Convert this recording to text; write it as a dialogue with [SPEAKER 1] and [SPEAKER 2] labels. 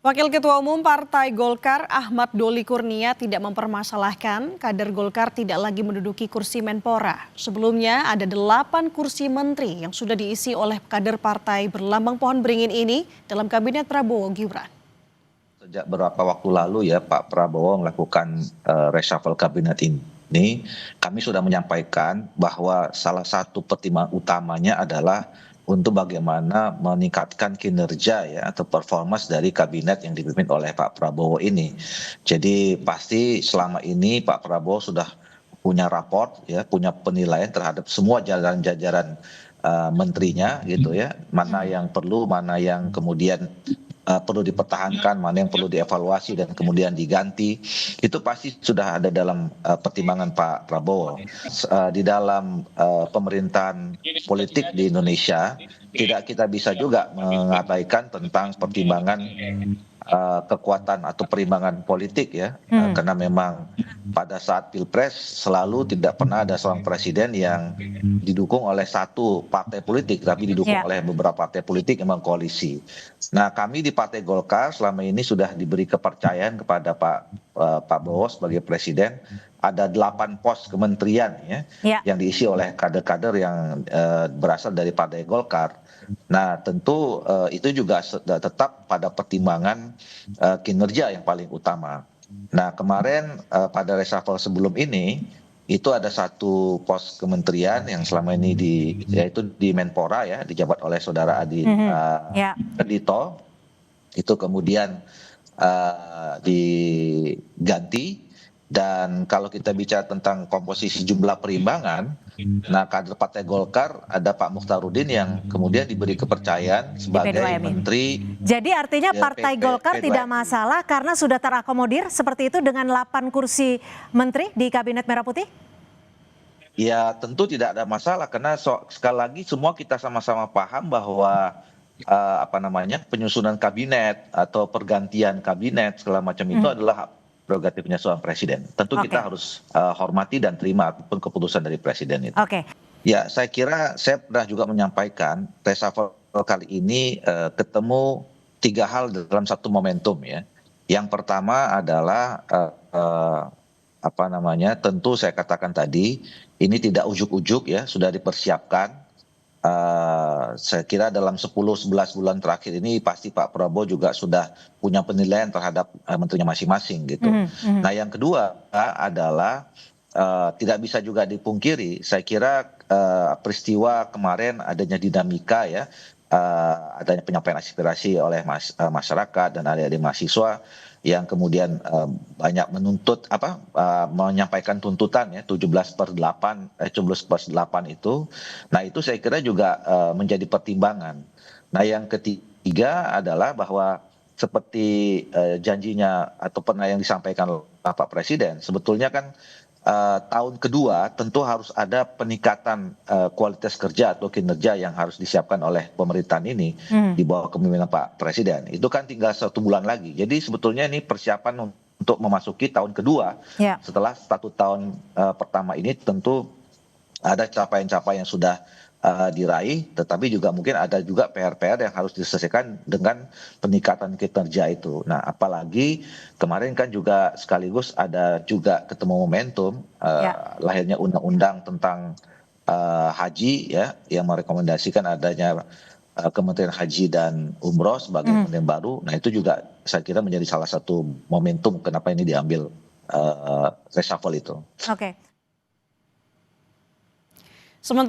[SPEAKER 1] Wakil Ketua Umum Partai Golkar Ahmad Doli Kurnia tidak mempermasalahkan kader Golkar tidak lagi menduduki kursi Menpora. Sebelumnya ada 8 kursi menteri yang sudah diisi oleh kader partai berlambang pohon beringin ini dalam kabinet Prabowo Gibran.
[SPEAKER 2] Sejak beberapa waktu lalu ya Pak Prabowo melakukan reshuffle kabinet ini, kami sudah menyampaikan bahwa salah satu pertimbangan utamanya adalah untuk bagaimana meningkatkan kinerja ya atau performance dari kabinet yang dipimpin oleh Pak Prabowo ini. Jadi pasti selama ini Pak Prabowo sudah punya raport ya, punya penilaian terhadap semua jajaran-jajaran menterinya gitu ya, mana yang perlu, mana yang kemudian perlu dipertahankan, mana yang perlu dievaluasi dan kemudian diganti, itu pasti sudah ada dalam pertimbangan Pak Prabowo. Di dalam pemerintahan politik di Indonesia, tidak kita bisa juga mengabaikan tentang pertimbangan kekuatan atau perimbangan politik ya, karena memang pada saat Pilpres selalu tidak pernah ada seorang presiden yang didukung oleh satu partai politik, tapi didukung oleh beberapa partai politik yang mengkoalisi. Nah, kami di Partai Golkar selama ini sudah diberi kepercayaan kepada Pak Prabowo sebagai presiden. Ada 8 pos kementerian ya, yang diisi oleh kader-kader yang berasal dari Partai Golkar. Nah, tentu itu juga tetap pada pertimbangan kinerja yang paling utama. Nah, kemarin pada reshuffle sebelum ini itu ada satu pos kementerian yang selama ini yaitu di Menpora ya, dijabat oleh saudara Adi Dito, itu kemudian diganti. Dan kalau kita bicara tentang komposisi jumlah perimbangan, nah kader Partai Golkar ada Pak Mukhtarudin yang kemudian diberi kepercayaan sebagai menteri.
[SPEAKER 1] Jadi artinya Partai Golkar tidak masalah karena sudah terakomodir seperti itu dengan 8 kursi menteri di Kabinet Merah Putih?
[SPEAKER 2] Ya tentu tidak ada masalah karena sekali lagi semua kita sama-sama paham bahwa penyusunan kabinet atau pergantian kabinet segala macam itu adalah prerogatifnya seorang presiden. Tentu kita harus hormati dan terima apapun keputusan dari presiden itu. Ya, saya kira saya pernah juga menyampaikan reshuffle kali ini ketemu 3 hal dalam satu momentum ya. Yang pertama adalah tentu saya katakan tadi ini tidak ujuk-ujuk ya, sudah dipersiapkan. Saya kira dalam 10-11 bulan terakhir ini pasti Pak Prabowo juga sudah punya penilaian terhadap menterinya masing-masing gitu. Nah, yang kedua adalah tidak bisa juga dipungkiri, saya kira peristiwa kemarin adanya dinamika ya, adanya penyampaian aspirasi oleh masyarakat dan adik-adik mahasiswa yang kemudian banyak menuntut menyampaikan tuntutan ya 17/8 itu. Nah, itu saya kira juga menjadi pertimbangan. Nah, yang ketiga adalah bahwa seperti janjinya atau pernah yang disampaikan oleh Pak Presiden, sebetulnya kan tahun kedua tentu harus ada peningkatan kualitas kerja atau kinerja yang harus disiapkan oleh pemerintahan ini di bawah kepemimpinan Pak Presiden. Itu kan tinggal 1 bulan lagi. Jadi sebetulnya ini persiapan untuk memasuki tahun kedua. Setelah 1 tahun pertama ini tentu ada capaian-capaian yang sudah diraih, tetapi juga mungkin ada juga PR-PR yang harus diselesaikan dengan peningkatan kinerja itu. Nah, apalagi kemarin kan juga sekaligus ada juga ketemu momentum lahirnya undang-undang tentang haji ya, yang merekomendasikan adanya Kementerian Haji dan Umroh sebagai kementerian baru. Nah, itu juga saya kira menjadi salah satu momentum kenapa ini diambil reshuffle itu.